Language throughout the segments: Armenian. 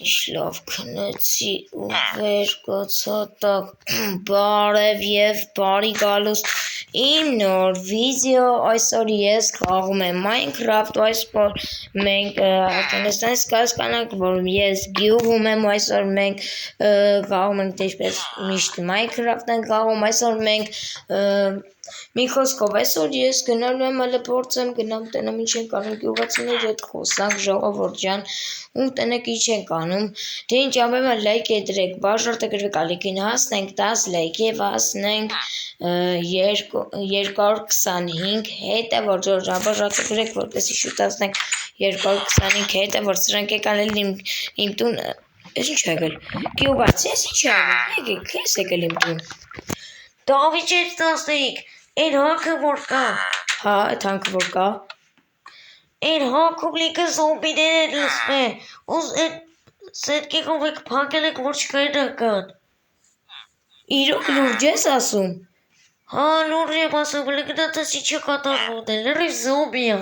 Լավ քնեցի ու վեր կացա տակ բարև եւ բարի գալուս իմ նոր վիդեո այսօր ես խաղում եմ Minecraft այսօր մենք ակնեսնես կասկանանք որ ես գյուղում եմ այսօր մենք խաղում ենք ինչպես միշտ Minecraft ենք խաղում այսօր մենք մի խոսքով այսօր ես գնալու եմ հələ փորձեմ գնամ տենամ ինչ ենք անում գյուղացիների հետ խոսանք ժողովուրդ ջան ու տնեք ինչ ենք անում թե ինչ ամեն լայք է դրեք բաժարտը գրվեք ալիքին հասնենք 10 լայք եւ հասնենք 225 հետը որ բաժարտը գրեք որպեսզի շուտ հասնենք 225 հետը որ սրանք եկան իմ տուն ինչ եղել գյուղացի ինչ եղել եկեք քեզ եկել իմ տուն Դավիթ ստացիկ Այն հանքը որ կա հա այդ հանքը որ կա Այն հանքում լիքը զոմբիներ են լսվել ու սետկեղով եք փակել եք որ չկային ական Իրոք լուրջ ես ասում Հա լուրջ եմ ասում լգնացի չկատարվում է լրիվ զոմբիա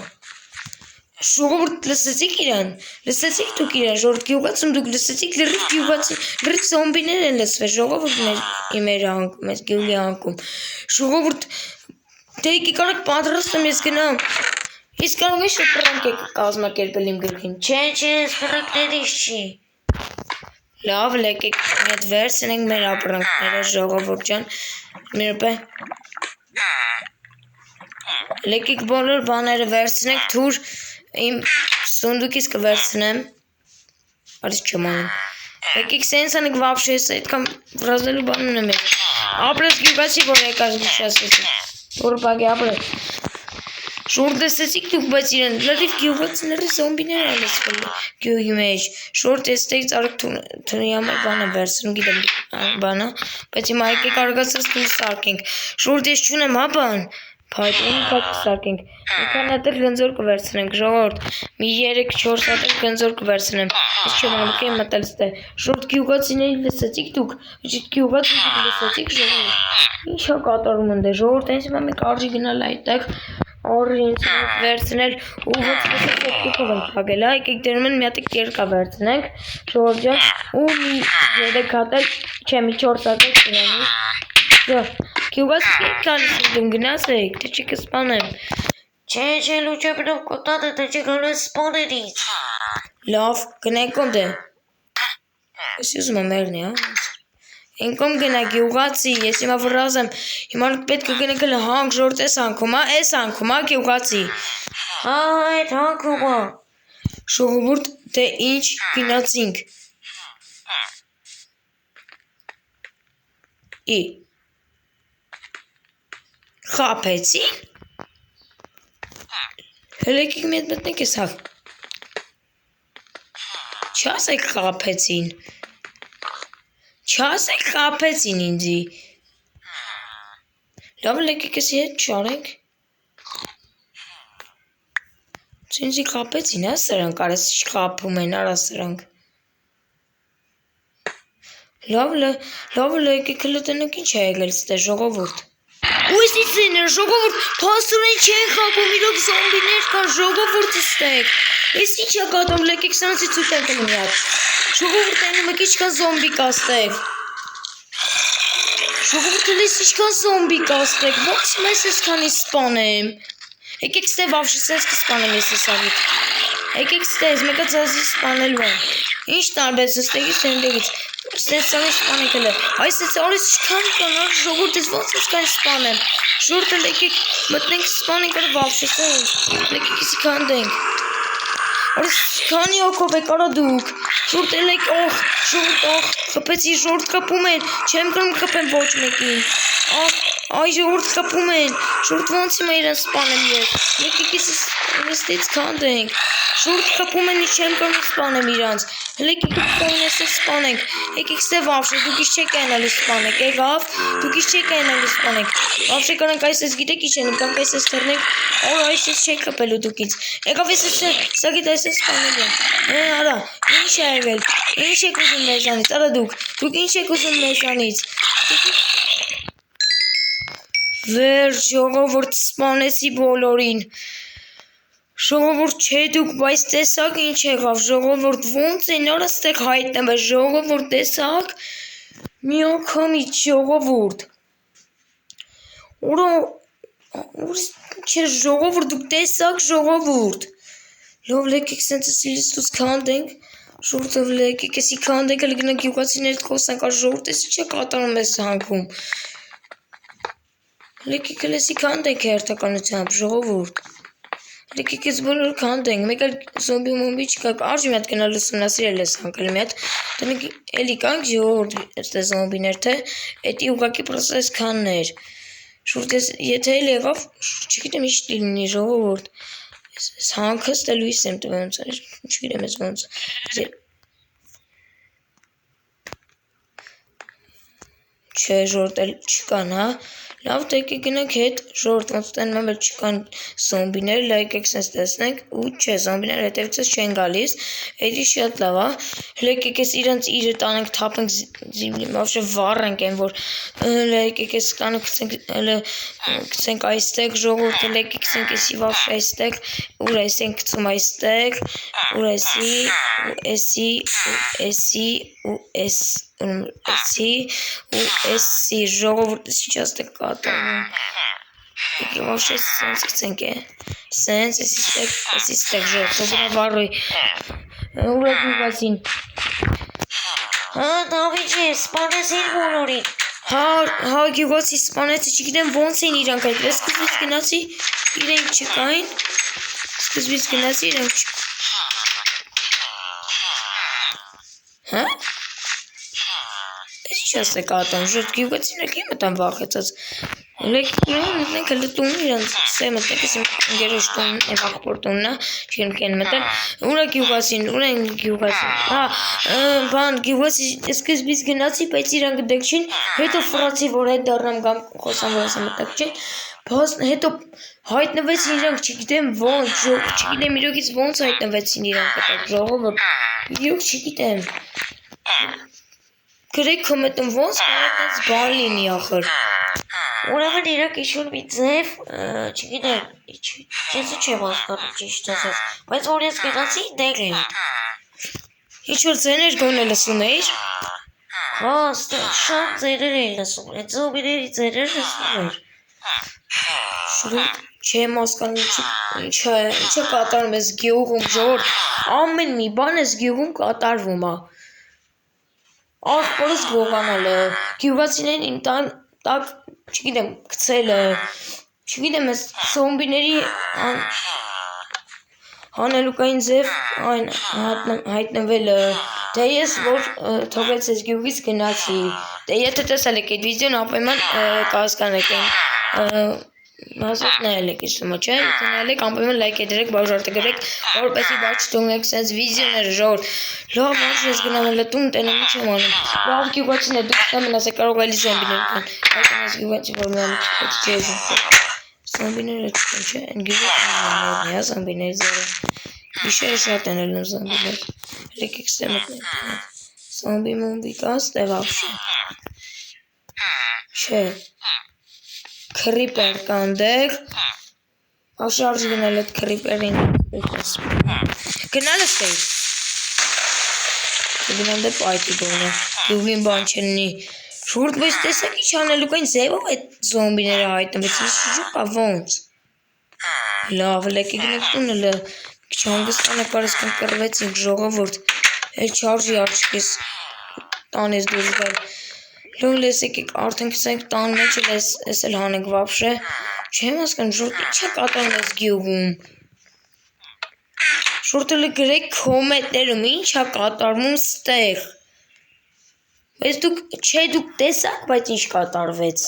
Ժողովուրդ լսեցիք իրան լսեցիք դուք իրան ժողովուրդ գյուղացում դուք լսեցիք լրիվ գյուղացի լրիվ զոմբիներ են լսվել ժողովուրդ մեր հանքում այս գյուղի հանքում ժողովուրդ դե եկեք արեք պատրաստ եմ ես գնամ Իսկ կարող ես շփրանք եք կազմակերպել իմ գլխին Չէ սփրանքներից չի Լավ եկեք այդ վերցնենք մեր ապրանքները ժողովուրդ ջան մի րոպե Եկեք բոլոր բաները վերցնենք թուր իմ սունդուկից կվերցնեմ Արից չեմ անում Եկեք սենց անենք վաբշե ես այդքան վրազելու բան ունեմ ես Ապրես գյուղացի որ եկար գուշասեցի որ բագի ապրես Շորդ դեսեցիք դուք բայց իրեն լրիվ գյուղացիների զոմբիներ են լսվել գյուղի մեջ Շորդ էստեղից արեք թունի համար բանը վերցնում գիտեմ բանը բայց հիմա եկեք արագացած թուն սարքենք Շորդ ես չունեմ հա բան Փայտ սարքենք մի քանի հատ գնձոր կվերցնենք ժողովուրդ մի 3-4 հատ գնձոր կվերցնեմ ես չեմ ալուկ եմ մտել ստե Շորդ գյուղացիների լսեցիք դուք գյուղացիների լսեցիք ժողովուրդ Ինչա կատարում ընդ է ժողովուրդ հենց հիմա մենք արժի գնալ այդտեղ Օրինց վերցնել ու ոչ դուքով ենք փակել, հա եկեք դերում են մի հատ երկա վերցնենք, ժողովուրդ ջան, ու մի 3 հատ չէ մի 4 հատ իրանի։ Գյուղացի գալիս դու գնացեք, թե չի կսպանեմ։ Չէ, լուչը բնով կոտատը թե չի գալու սպաներից։ Լավ, գնանք կոմ դե։ Ես ուզում եմ մերնի, հա։ Ինքոմ գնա գյուղացի, ես հիմա վրազ եմ, հիմա պետք է գնեք հլը հանք ժորդ ես հանքում, հա գյուղացի Հա, այդ հանքում, հա Ժողովուրդ, թե ինչ գնացինք Խապեցի Հլեկիկ մի հետ մտնենք ես հա Չասեք խապեցին Չասեք խապեցին ինձի Լավ եկեք ես հետ չարենք Ինձի խապեցին հա սրանք արես չխապում են արա սրանք Լավ եկեք հլը տնեք ինչ է եղել ստե ժողովուրդ Ու ես իցիներ ժողովուրդ փաստորեն չեն խապում իրոք զոմբիներ կան ժողովուրդ ստեք Ես ինչ է կատում եկեք սրանցի ցույց եմ տնում մի հատ Ժողովուրդ այն ումեք ինչքան զոմբի կաստեք Ժողովուրդ լես ինչքան զոմբի կաստեք Ոնց մեզ այսքանի սպանեմ Եկեք ստե վավշի սենց կսպանեմ ես ես ավիտ Եկեք ստե ես մեկը ձազի սպանելու եմ Ինչ տարբեց ստեղից ընդեղից Սենց սանի սպանեք հլը Այս ես արես չքան կանար ժողովուրդ ես ոնց այսքան սպանեմ Ժողովուրդ էլ եկեք մտնենք սպանենք արա վավշի սենց Եկեք եսի կանդենք Արես քանի ոգով եք արա դուք Ժորդ էլ եք ժողորդ խպեցի ժորդ կպում են չեմ կրում կպեմ ոչ մեկին Այ ժողորդ կպում են ժորդ ոնց հիմա իրան սպանեմ ես Եկեք ես տից կանդենք Ժորդ կպում են չեմ կրում սպանեմ իրանց Հլեկեք կպում ես սպանենք Եկեք ստե վավշե դուք իշ չեք այնալու սպանեք Եղավ դուք իշ չեք այնալու սպանենք Վավշե կանանք այս ես գիտեք ինչ են կանք այս ես թրնենք Օր այս ես չեք կպելու դուք ինձ Եղավ ես սա գիտ այս ես սպանելու եմ Արա ինչ է եղել Ինչ եք ուզում մեզանից արա դուք ինչ եք ուզում մեզանից Վերջ ժողովուրդ սպանեցի բոլորին Ժողովուրդ չէ դուք, բայց տեսակ ինչ եղավ, ժողովուրդ ոնց է նոր այստեղ հայտնվել, ժողովուրդ տեսակ, մի անգամից ժողովուրդ, չէ ժողովուրդ դուք տեսակ ժողովուրդ, լավ լեկեք սենց սիլից դուց քանդենք, ժողովուրդ լեկեք էսի քանդենք, հələ գնանք գյուղացիներիդ խոսանք, ժողովուրդ էսի չէ կատարում ես հանքում, լեկեք էսի քանդենք հերթականությամբ, ժողովուրդ, լեկեք ես բոլոր քանդենք, մեկ էլ զոմբի մոմբի չկա, արժի մի հատ գնալ ուսումնասիրել ես հանքել մի հատ, տնենք էլի կանք ժողովուրդ էստե զոմբիներ, թե էդի ուղակի պրոսես քաններ, ժողովուրդ եթե էլ եղավ, չգիտեմ ինչ լինի ժողովուրդ, հանքս դե լույս եմ տվեմ, չգիտեմ ես ոնց, չէ ժողովուրդ էլ չկան, հա, լավ տեկի գնանք հետ, ժողովուրդ ոնց տենում եմ էլ չկան զոմբիներ, լայքեք սենց տեսնենք, ու չէ զոմբիները հետևիցս չեն գալիս, էդի շատ լավ, հա, լայքեք ես իրանց իրը տանենք, թափենք, вообще վառենք են, որ լայքեք ես տանենք, գցենք այստեղ, ժողովուրդ լայքեք սենք էսի вообще այստեղ, ուր այս ենք գցում այստեղ, ուր էսի, ու էսի, ու էսի, ու էսի, ու էսի, ժողովուրդ էսի չաստեղ կատարում, եկի вообще սենց գցենք է, սենց էսի ստեղ ժողովուրդ, թոբրա վառոյ, ուրա գյուղացին, հա դավիճ է, սպանեցին բոլորին, հա գյուղացի սպանեցի, չգիտեմ ոնց են իրանք այդ, սկզբից գնացի, իրենք չկային, սկզբից գնացի, իրենք չկային, հա? Էսի չաստե կատան, ժորդ գյուղացիները կի մտան վախեցած, մտնենք հլը տուն իրանց, սե մտնենք ես ընգերոջ տուն, եմ աղբոր տուննա, չգենք են մտան, ուրա գյուղացին, ուրա են գյուղացին, հա, բան գյուղացի սկզբից գնացի, բայց իրանք դեք չին, հետո ֆրացի, որ հետ դարնամ գամ խոսամ, որ ասեմ մտակ չեն, բաց հետո հայտնվեցին իրանք, չգիտեմ ոնց, չգիտեմ իրոքից ոնց հայտնվեցին իրանք այդակ ժողովուրդ, իրոք չգիտեմ, գրեք կոմետում ոնց կարետած բան լինի ախր, ուրեմն իրակ ինչ-որ մի ձև, չգիտեմ, չեսը չեմ ասկանում ճիշտ ասած, բայց որ ես գնացի դեղ են, ինչ-որ ձեներ գոն է լսում էիր, հա, շատ ձերեր էին լսում, այդ զոմբիների ձերեր լսում էր, շուրդ չեմ ասկանում ինչ է կատարում ես գյուղում ժողովուրդ, ամեն մի բան ես գյուղում կատարվում է, աղբորս գողանալը, գյուղացիներին տակ, չգիտեմ, կցելը, չգիտեմ ես զոմբիների հանելուկային ձև հայտնվելը, դե ես որ թողեց ես գյուղից գնացի, դե եթե տեսել եք այդ վիդեոն ապայման կհասկանեք են, Մասոց նայել եք իսումը, չէ, եթե նայել եք անպայման լայք է դրեք, բաժարտը գրեք, որպեսի բաց չթողնեք սենց վիդեոները ժողովուրդ, լավ ոչ ես գնամ էլ տուն տենեմ ինչ եմ անում, լավ գյուղացին է դուք մնաց է կարող էլի զոմբիներ կան, բայց ես գյուղացի որ միամ չէ զոմբիները չկան, չէ, են գյուղացիներն է, զոմբիների ձերը, գիշերը շատ են ելնում զոմբիներ, լեկեք ստե մտնենք, զոմբի մոմբի կա ստե վավշը, չէ, Քրիպեր կան դեղ, աշարժ գնալ էդ քրիպերին, գնալ էստեի, գնալ դեպ այդի գոնը, գյուղին բան չնի, շուրդ բայց տեսակ ինչ անելուկային ձևով այդ զոմբիները հայտնվեցին, շուրջու կա ոնց, լավ լեկի գնակ տունը լը, քչանգստանը կարեսկան կրվեցինք ժողովուրդ, էլ չարժի արջկես տանես դուրս գալ, լող լեսեք արդեն կսենք տան մեջ էլ ես էլ հանենք վապշե, չեմ ասկան ժորդ ինչ է կատարում ես գյուղում, ժորդ էլ գրեք կոմետներում ինչ է կատարվում ստեղ, բայց դուք տեսակ, բայց ինչ կատարվեց,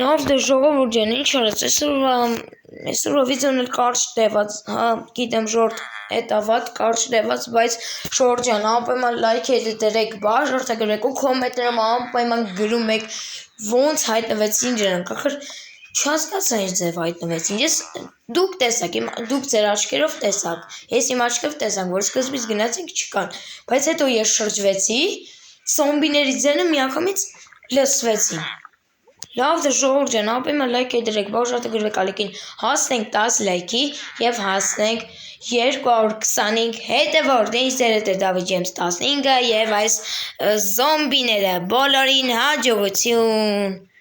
լավ դե ժողովուրդ ջան ինչ արեց, այսօրվա վիդեոն էլ կարճ տևած, հա գիտեմ ժորդ Էտա վատ կարճ տևած, բայց շորջան անպայման լայք է դրեք բաժարտը գրեք ու կոմենտներում անպայման գրում եք ոնց հայտնվեցին դրանք, ախր չհասկացա ինչ ձև հայտնվեցին, դուք տեսակ, դուք ձեր աչքերով տեսակ, ես իմ աչքերով տեսանք, որ սկզբից գնացինք չկան, բայց հետո ես շրջվեցի, զոմբիների ձենը միանգամից լսվեցին, Լավ դե ժողովուրդ ջան, ապի լայք դրեք, բաժանեք ալիքին, հասնենք 10 լայքի եւ հասնենք 225 հետևորդին սերետ է David James 15-ը եւ այս զոմբիները բոլորին հաջողություն